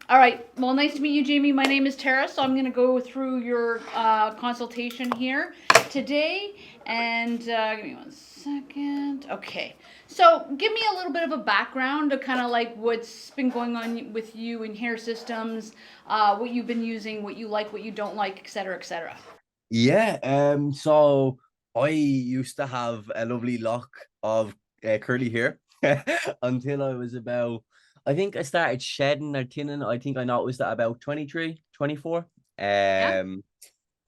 All right. Well, nice to meet you, Jamie. My name is Tara, so I'm going to go through your consultation here today. And give me one second. Okay. So, give me a little bit of a background of kind of like what's been going on with you in hair systems, what you've been using, what you like, what you don't like, et cetera, et cetera. Yeah, so I used to have a lovely lock of curly hair until I was about, I think I started shedding or thinning. I think I noticed that about 23, 24. Yeah. Um,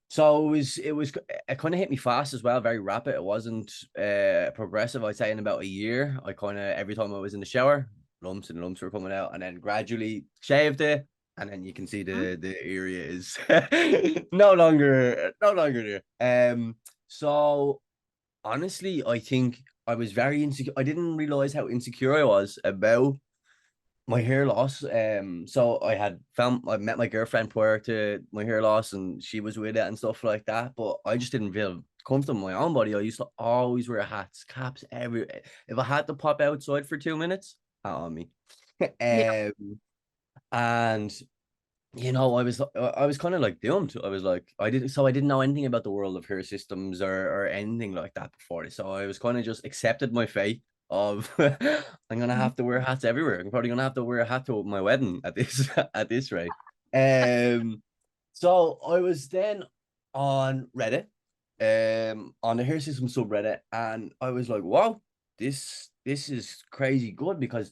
so it kind of hit me fast as well, very rapid. It wasn't progressive. I'd say in about a year, I kind of every time I was in the shower, lumps and lumps were coming out, and then gradually shaved it, and then you can see the area is no longer there. So honestly, I think I was very insecure. I didn't realize how insecure I was about my hair loss. So I met my girlfriend prior to my hair loss, and she was with it and stuff like that. But I just didn't feel comfortable in my own body. I used to always wear hats, caps, every if I had to pop outside for 2 minutes, hat on me. Yeah. And I was kind of like doomed. I was like, I didn't know anything about the world of hair systems or anything like that before this. So I was kind of just accepted my fate of I'm gonna have to wear hats everywhere. I'm probably gonna have to wear a hat to my wedding at this at this rate. Um, so I was then on Reddit, on the hair system subreddit, and I was like, wow, this is crazy good because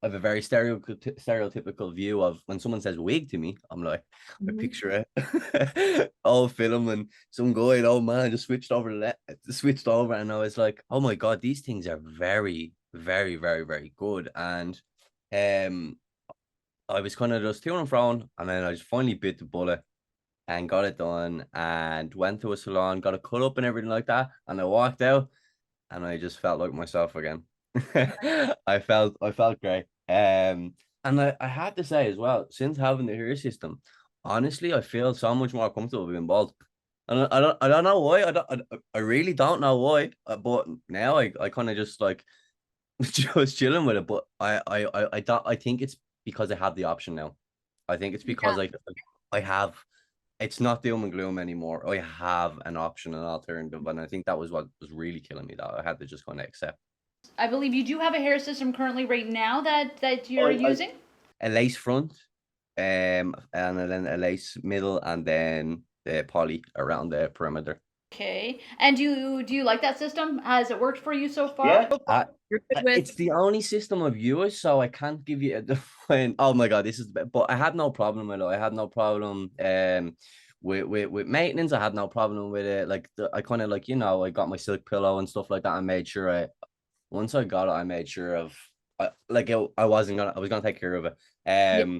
I have a very stereotypical view of when someone says wig to me. I'm like, I Mhm. picture it all film and some guy, an old man, just switched over, and I was like, oh my god, these things are very, very, very, very good. And um, I was kind of just to and fro, and then I just finally bit the bullet and got it done, and went to a salon, got a cut up and everything like that, and I walked out and I just felt like myself again. I felt great. And I had to say as well, since having the hair system, honestly, I feel so much more comfortable being bald. And I don't know why. I really don't know why. But now I kind of just like just chilling with it. But I think it's because I have the option now. I think it's because Yeah. I have it's not doom and gloom anymore. I have an option, an alternative, and I think that was what was really killing me. That I had to just kind of accept. I believe you do have a hair system currently right now that you're I using. a lace front, and then a lace middle, and then the poly around the perimeter. Okay. And do you like that system? Has it worked for you so far? Yeah, You're good with. it's the only system I've used, so I can't give you a define. Oh my god, this is. But I had no problem with it. I had no problem. With maintenance, I had no problem with it. Like I kind of like I got my silk pillow and stuff like that. I made sure once I got it, I made sure of I was gonna take care of it. Yeah.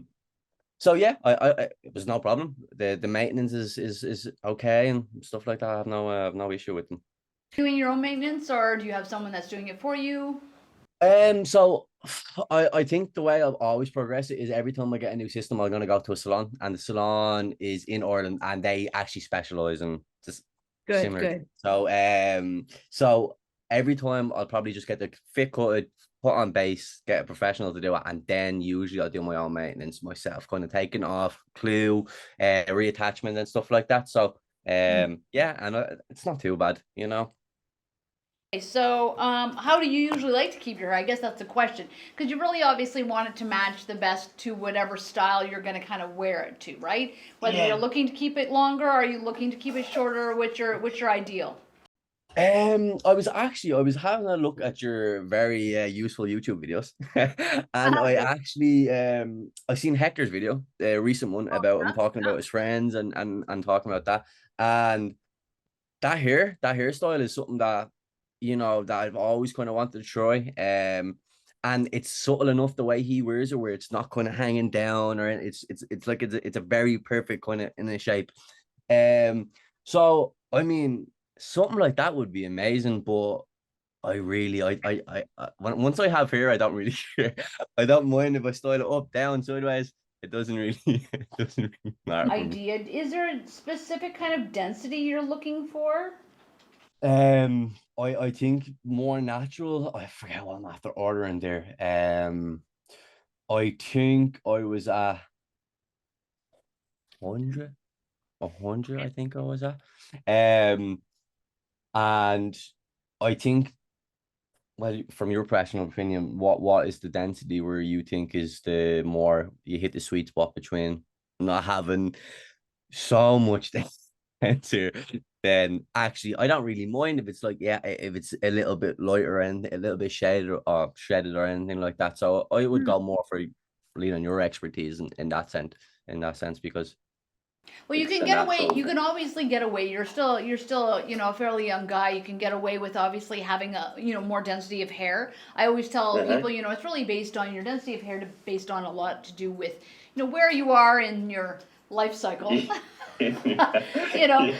So yeah, it was no problem. The maintenance is okay and stuff like that. I have no issue with them. Doing your own maintenance, or do you have someone that's doing it for you? So I think the way I've always progressed it is every time I get a new system, I'm gonna go to a salon, and the salon is in Ireland, and they actually specialize in just Good, similar. good. So every time I'll probably just get the fit cut, put on base, get a professional to do it, and then usually I'll do my own maintenance myself, kind of taking off glue, reattachment and stuff like that. So yeah, and it's not too bad. Okay, so, how do you usually like to keep your hair? I guess that's the question, because you really obviously want it to match the best to whatever style you're going to kind of wear it to, right? Whether you're Yeah. looking to keep it longer, or are you looking to keep it shorter, which your ideal? I was having a look at your very useful YouTube videos, and I seen Hector's video, the recent one about him talking about his friends and talking about that, and that hairstyle is something that I've always kind of wanted to try, and it's subtle enough the way he wears it, where it's not kind of hanging down, or it's like it's a very perfect kind of in a shape, so I mean something like that would be amazing, but I really, once I have hair, I don't really care. I don't mind if I style it up, down, sideways. It doesn't really, it doesn't really matter for me. Idea. Is there a specific kind of density you're looking for? I think more natural. I forget what I'm after ordering there. I think I was at. 100, 100, I think I was at. And I think, well, from your personal opinion, what is the density where you think is the more you hit the sweet spot between not having so much denser, then actually I don't really mind if it's like, yeah, if it's a little bit lighter and a little bit shredded or anything like that. So I would go more for lean on your expertise in that sense, because Well, you It's can a get away. natural You thing. can obviously get away. You're still, a fairly young guy. You can get away with obviously having more density of hair. I always tell Uh-huh. people, it's really based on your density of hair, based on a lot to do with, where you are in your life cycle. Yeah.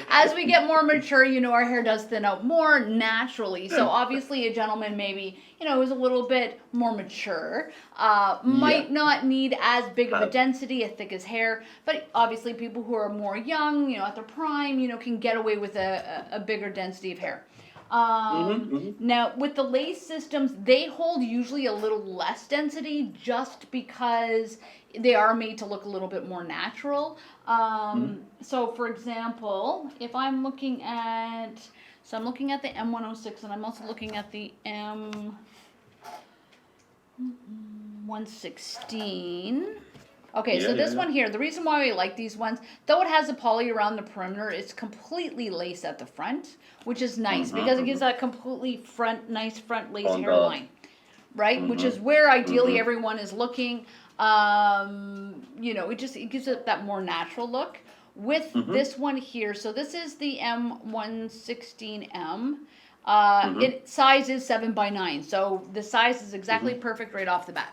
As we get more mature, our hair does thin out more naturally. So obviously, a gentleman maybe, is a little bit more mature, might not need as big of a density, as thick as hair. But obviously, people who are more young, at their prime, can get away with a bigger density of hair. Now, with the lace systems, they hold usually a little less density just because they are made to look a little bit more natural. So, for example, if I'm looking at, I'm looking at the M106 and I'm also looking at the M116. Okay, so this one here, the reason why we like these ones, though it has a poly around the perimeter, it's completely lace at the front, which is nice because it gives that completely nice front lace hairline, right? Which is where ideally everyone is looking. It gives it that more natural look. With this one here, so this is the M116M. It size is 7x9, so the size is exactly perfect right off the bat.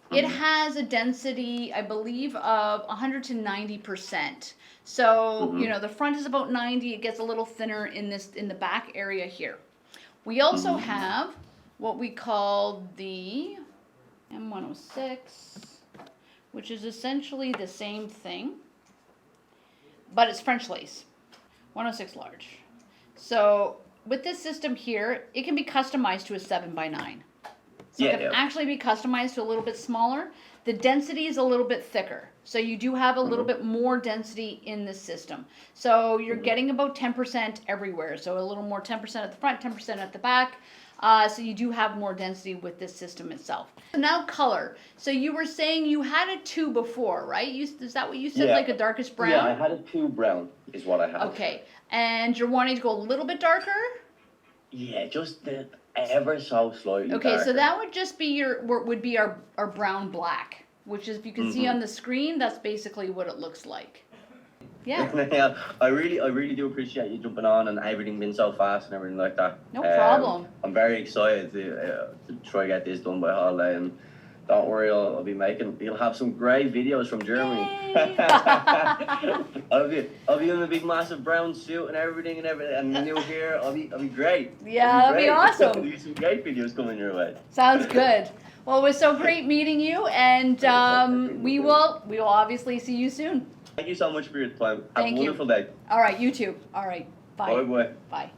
It has a density, I believe, of 100 to 90%. So, the front is about 90. It gets a little thinner in the back area here. We also have what we call the M106, which is essentially the same thing, but it's French lace, 106 large. So with this system here, it can be customized to a 7x9. So it can actually be customized to a little bit smaller. The density is a little bit thicker. So you do have a little bit more density in this system. So you're getting about 10% everywhere. So a little more 10% at the front, 10% at the back. So you do have more density with this system itself. So now color. So you were saying you had a 2 before, right? Is that what you said, like a darkest brown? Yeah, I had a 2 brown is what I had. Okay. And you're wanting to go a little bit darker? Yeah, just ever so slightly Okay, darker. so that would just be our brown black, which is, if you can see on the screen, that's basically what it looks like. Yeah. Yeah, I really do appreciate you jumping on and everything being so fast and everything like that. No problem. I'm very excited to try get this done by holiday, and don't worry, you'll have some great videos from Germany. I'll be in a big massive brown suit and everything and new hair. I'll be great. Yeah, that'll be awesome. There'll be some great videos coming your way. Sounds good. Well, it was so great meeting you, and we will obviously see you soon. Thank you so much for your time. Have Thank a you. wonderful day. All right, you too. All right, bye. Bye bye. Bye.